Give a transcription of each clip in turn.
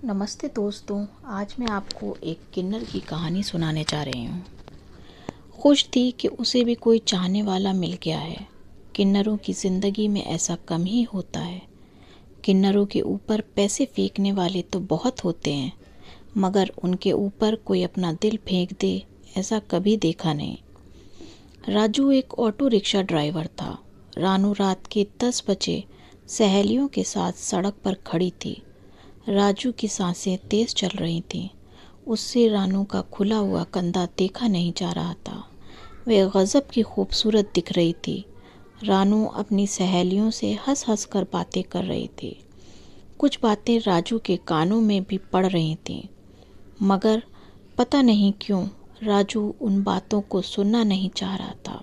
नमस्ते दोस्तों। आज मैं आपको एक किन्नर की कहानी सुनाने जा रही हूँ। खुश थी कि उसे भी कोई चाहने वाला मिल गया है। किन्नरों की ज़िंदगी में ऐसा कम ही होता है। किन्नरों के ऊपर पैसे फेंकने वाले तो बहुत होते हैं, मगर उनके ऊपर कोई अपना दिल फेंक दे ऐसा कभी देखा नहीं। राजू एक ऑटो रिक्शा ड्राइवर था। रानू रात के 10 बजे सहेलियों के साथ सड़क पर खड़ी थी। राजू की सांसें तेज चल रही थीं। उससे रानू का खुला हुआ कंधा देखा नहीं जा रहा था। वह गजब की खूबसूरत दिख रही थी। रानू अपनी सहेलियों से हंस हंस कर बातें कर रही थी। कुछ बातें राजू के कानों में भी पड़ रही थीं, मगर पता नहीं क्यों राजू उन बातों को सुनना नहीं चाह रहा था।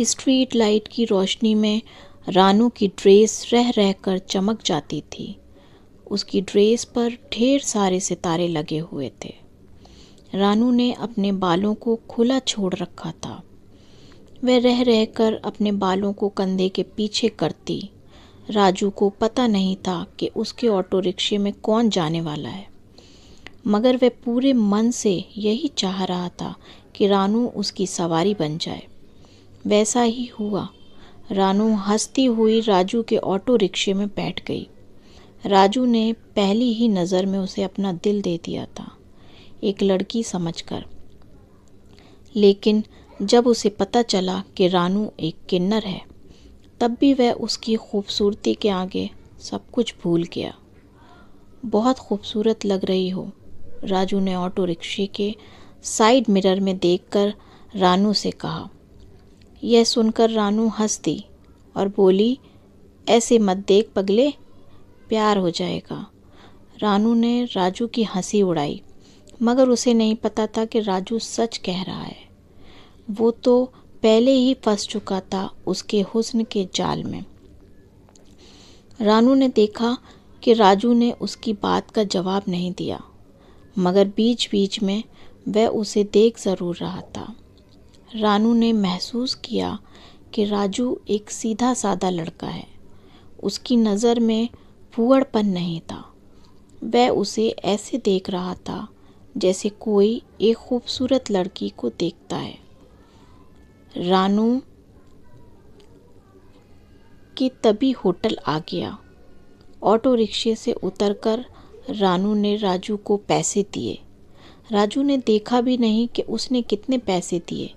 स्ट्रीट लाइट की रोशनी में रानू की ड्रेस रह रहकर चमक जाती थी। उसकी ड्रेस पर ढेर सारे सितारे लगे हुए थे। रानू ने अपने बालों को खुला छोड़ रखा था। वह रह रहकर अपने बालों को कंधे के पीछे करती। राजू को पता नहीं था कि उसके ऑटो रिक्शे में कौन जाने वाला है, मगर वह पूरे मन से यही चाह रहा था कि रानू उसकी सवारी बन जाए। वैसा ही हुआ। रानू हंसती हुई राजू के ऑटो रिक्शे में बैठ गई। राजू ने पहली ही नज़र में उसे अपना दिल दे दिया था, एक लड़की समझकर। लेकिन जब उसे पता चला कि रानू एक किन्नर है, तब भी वह उसकी खूबसूरती के आगे सब कुछ भूल गया। बहुत खूबसूरत लग रही हो, राजू ने ऑटो रिक्शे के साइड मिरर में देखकर रानू से कहा। यह सुनकर रानू हंस दी और बोली, ऐसे मत देख पगले, प्यार हो जाएगा। रानू ने राजू की हंसी उड़ाई, मगर उसे नहीं पता था कि राजू सच कह रहा है। वो तो पहले ही फंस चुका था उसके हुस्न के जाल में। रानू ने देखा कि राजू ने उसकी बात का जवाब नहीं दिया, मगर बीच बीच में वह उसे देख ज़रूर रहा था। रानू ने महसूस किया कि राजू एक सीधा साधा लड़का है। उसकी नज़र में फूहड़पन नहीं था। वह उसे ऐसे देख रहा था जैसे कोई एक खूबसूरत लड़की को देखता है। रानू की तभी होटल आ गया। ऑटो रिक्शे से उतरकर रानू ने राजू को पैसे दिए। राजू ने देखा भी नहीं कि उसने कितने पैसे दिए।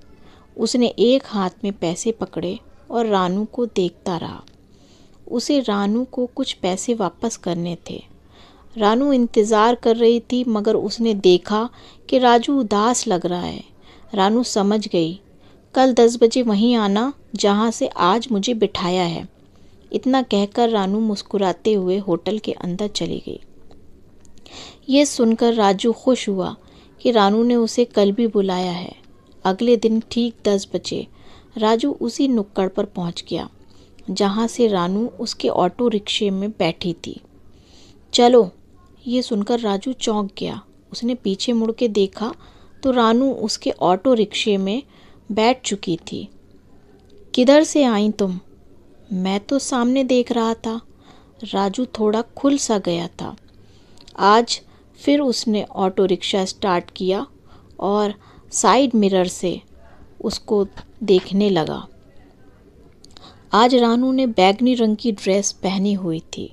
उसने एक हाथ में पैसे पकड़े और रानू को देखता रहा। उसे रानू को कुछ पैसे वापस करने थे। रानू इंतज़ार कर रही थी, मगर उसने देखा कि राजू उदास लग रहा है। रानू समझ गई, कल 10 बजे वहीं आना जहाँ से आज मुझे बिठाया है। इतना कहकर रानू मुस्कुराते हुए होटल के अंदर चली गई। ये सुनकर राजू खुश हुआ कि रानू ने उसे कल भी बुलाया है। अगले दिन ठीक 10 बजे राजू उसी नुक्कड़ पर पहुँच गया जहाँ से रानू उसके ऑटो रिक्शे में बैठी थी। चलो, ये सुनकर राजू चौंक गया। उसने पीछे मुड़ के देखा तो रानू उसके ऑटो रिक्शे में बैठ चुकी थी। किधर से आई तुम? मैं तो सामने देख रहा था। राजू थोड़ा खुल सा गया था। आज फिर उसने ऑटो रिक्शा स्टार्ट किया और साइड मिरर से उसको देखने लगा। आज रानू ने बैगनी रंग की ड्रेस पहनी हुई थी,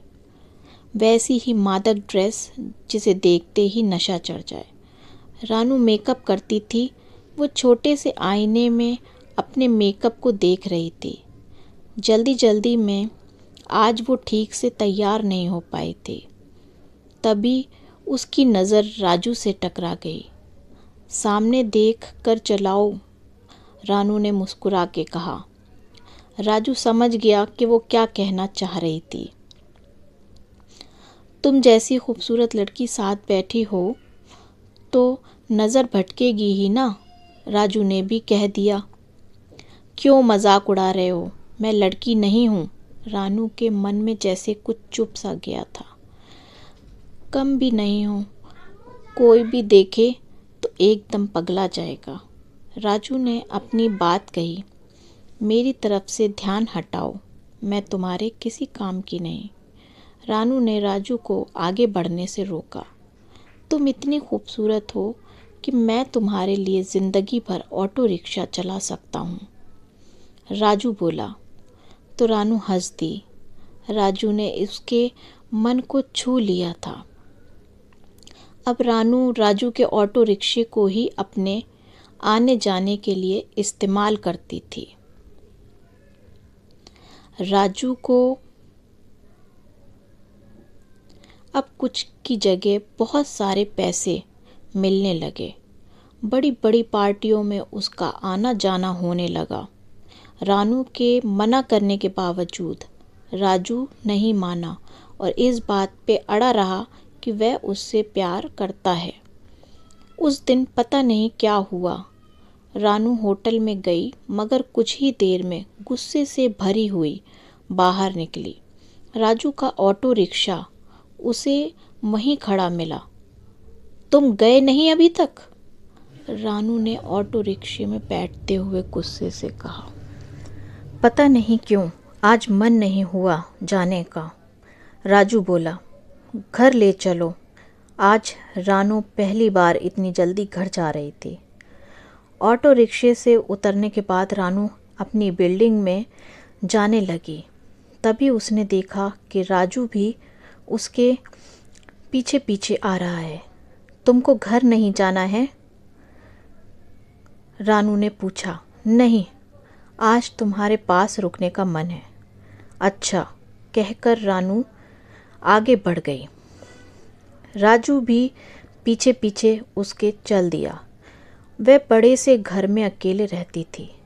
वैसी ही मादक ड्रेस जिसे देखते ही नशा चढ़ जाए। रानू मेकअप करती थी। वो छोटे से आईने में अपने मेकअप को देख रही थी। जल्दी जल्दी में आज वो ठीक से तैयार नहीं हो पाई थी। तभी उसकी नज़र राजू से टकरा गई। सामने देख कर चलाओ, रानू ने मुस्कुरा के कहा। राजू समझ गया कि वो क्या कहना चाह रही थी। तुम जैसी खूबसूरत लड़की साथ बैठी हो तो नज़र भटकेगी ही ना, राजू ने भी कह दिया। क्यों मजाक उड़ा रहे हो? मैं लड़की नहीं हूँ। रानू के मन में जैसे कुछ चुप सा गया था। कम भी नहीं हूँ, कोई भी देखे तो एकदम पगला जाएगा। राजू ने अपनी बात कही। मेरी तरफ से ध्यान हटाओ, मैं तुम्हारे किसी काम की नहीं। रानू ने राजू को आगे बढ़ने से रोका। तुम इतनी खूबसूरत हो कि मैं तुम्हारे लिए ज़िंदगी भर ऑटो रिक्शा चला सकता हूँ, राजू बोला। तो रानू हंस दी। राजू ने उसके मन को छू लिया था। अब रानू राजू के ऑटो रिक्शे को ही अपने आने जाने के लिए इस्तेमाल करती थी। राजू को अब कुछ की जगह बहुत सारे पैसे मिलने लगे। बड़ी बड़ी पार्टियों में उसका आना जाना होने लगा। रानू के मना करने के बावजूद राजू नहीं माना और इस बात पे अड़ा रहा कि वह उससे प्यार करता है। उस दिन पता नहीं क्या हुआ, रानू होटल में गई मगर कुछ ही देर में गुस्से से भरी हुई बाहर निकली। राजू का ऑटो रिक्शा उसे वहीं खड़ा मिला। तुम गए नहीं अभी तक? रानू ने ऑटो रिक्शे में बैठते हुए गुस्से से कहा। पता नहीं क्यों आज मन नहीं हुआ जाने का, राजू बोला। घर ले चलो। आज रानू पहली बार इतनी जल्दी घर जा रही थी। ऑटो रिक्शे से उतरने के बाद रानू अपनी बिल्डिंग में जाने लगी। तभी उसने देखा कि राजू भी उसके पीछे पीछे आ रहा है। तुमको घर नहीं जाना है? रानू ने पूछा। नहीं, आज तुम्हारे पास रुकने का मन है। अच्छा, कहकर रानू आगे बढ़ गई। राजू भी पीछे पीछे उसके चल दिया। वह बड़े से घर में अकेले रहती थी।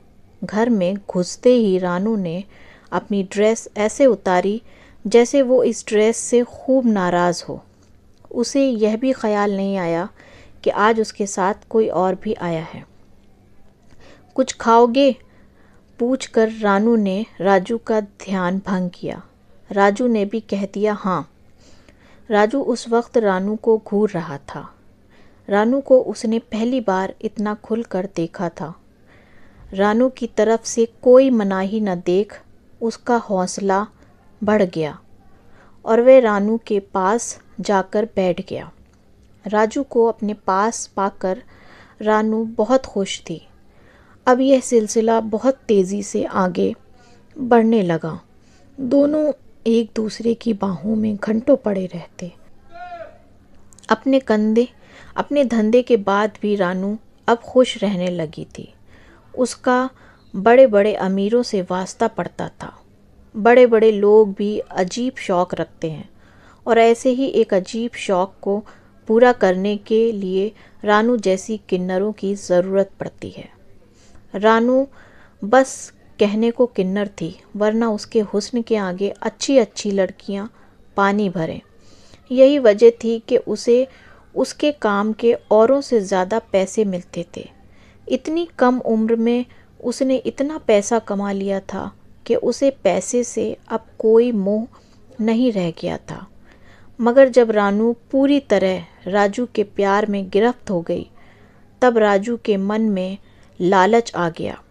घर में घुसते ही रानू ने अपनी ड्रेस ऐसे उतारी जैसे वो इस ड्रेस से खूब नाराज़ हो। उसे यह भी ख्याल नहीं आया कि आज उसके साथ कोई और भी आया है। कुछ खाओगे? पूछकर रानू ने राजू का ध्यान भंग किया। राजू ने भी कह दिया हाँ। राजू उस वक्त रानू को घूर रहा था। रानू को उसने पहली बार इतना खुलकर देखा था। रानू की तरफ से कोई मनाही न देख उसका हौसला बढ़ गया और वह रानू के पास जाकर बैठ गया। राजू को अपने पास पाकर रानू बहुत खुश थी। अब यह सिलसिला बहुत तेज़ी से आगे बढ़ने लगा। दोनों एक दूसरे की बाहों में घंटों पड़े रहते। अपने धंधे के बाद भी रानू अब खुश रहने लगी थी। उसका बड़े बड़े अमीरों से वास्ता पड़ता था। बड़े बड़े लोग भी अजीब शौक़ रखते हैं और ऐसे ही एक अजीब शौक़ को पूरा करने के लिए रानू जैसी किन्नरों की ज़रूरत पड़ती है। रानू बस कहने को किन्नर थी, वरना उसके हुस्न के आगे अच्छी अच्छी लड़कियां पानी भरें। यही वजह थी कि उसे उसके काम के औरों से ज़्यादा पैसे मिलते थे। इतनी कम उम्र में उसने इतना पैसा कमा लिया था कि उसे पैसे से अब कोई मोह नहीं रह गया था। मगर जब रानू पूरी तरह राजू के प्यार में गिरफ्त हो गई, तब राजू के मन में लालच आ गया।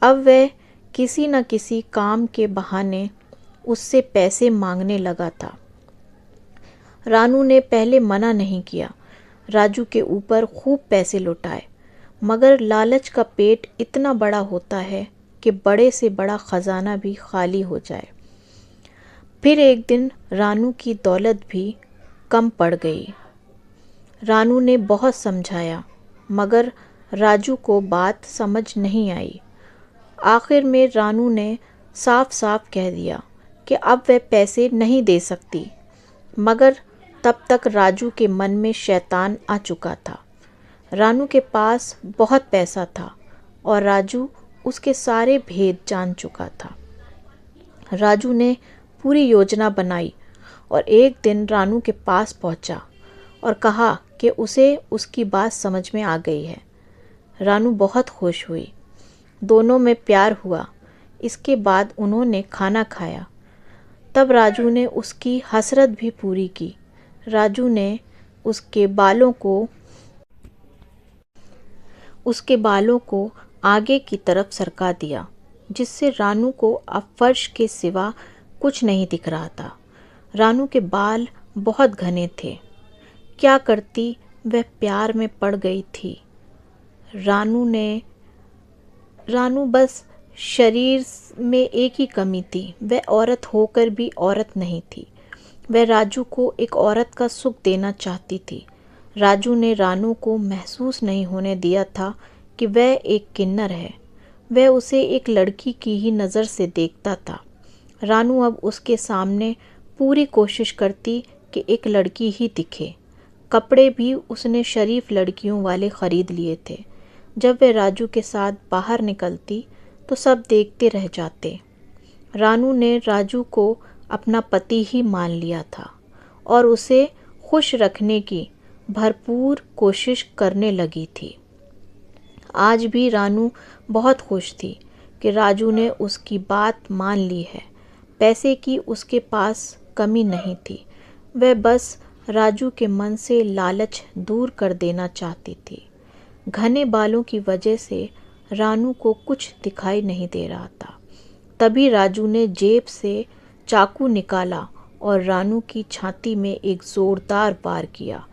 अब वह किसी न किसी काम के बहाने उससे पैसे मांगने लगा था। रानू ने पहले मना नहीं किया। राजू के ऊपर खूब पैसे लुटाए, मगर लालच का पेट इतना बड़ा होता है कि बड़े से बड़ा ख़जाना भी खाली हो जाए। फिर एक दिन रानू की दौलत भी कम पड़ गई। रानू ने बहुत समझाया, मगर राजू को बात समझ नहीं आई। आखिर में रानू ने साफ साफ कह दिया कि अब वह पैसे नहीं दे सकती। मगर तब तक राजू के मन में शैतान आ चुका था। रानू के पास बहुत पैसा था और राजू उसके सारे भेद जान चुका था। राजू ने पूरी योजना बनाई और एक दिन रानू के पास पहुंचा और कहा कि उसे उसकी बात समझ में आ गई है। रानू बहुत खुश हुई। दोनों में प्यार हुआ। इसके बाद उन्होंने खाना खाया। तब राजू ने उसकी हसरत भी पूरी की। राजू ने उसके बालों को आगे की तरफ सरका दिया, जिससे रानू को अब फर्श के सिवा कुछ नहीं दिख रहा था। रानू के बाल बहुत घने थे। क्या करती, वह प्यार में पड़ गई थी। रानू बस शरीर में एक ही कमी थी, वह औरत होकर भी औरत नहीं थी। वह राजू को एक औरत का सुख देना चाहती थी। राजू ने रानू को महसूस नहीं होने दिया था कि वह एक किन्नर है। वह उसे एक लड़की की ही नज़र से देखता था। रानू अब उसके सामने पूरी कोशिश करती कि एक लड़की ही दिखे। कपड़े भी उसने शरीफ लड़कियों वाले ख़रीद लिए थे। जब वह राजू के साथ बाहर निकलती तो सब देखते रह जाते। रानू ने राजू को अपना पति ही मान लिया था और उसे खुश रखने की भरपूर कोशिश करने लगी थी। आज भी रानू बहुत खुश थी कि राजू ने उसकी बात मान ली है। पैसे की उसके पास कमी नहीं थी। वह बस राजू के मन से लालच दूर कर देना चाहती थी। घने बालों की वजह से रानू को कुछ दिखाई नहीं दे रहा था। तभी राजू ने जेब से चाकू निकाला और रानू की छाती में एक जोरदार वार किया।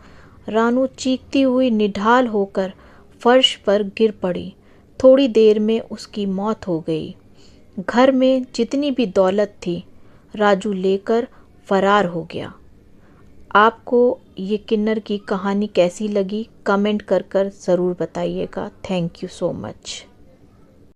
रानू चीखती हुई निढाल होकर फर्श पर गिर पड़ी। थोड़ी देर में उसकी मौत हो गई। घर में जितनी भी दौलत थी राजू लेकर फरार हो गया। आपको ये किन्नर की कहानी कैसी लगी कमेंट कर ज़रूर बताइएगा। Thank you so much.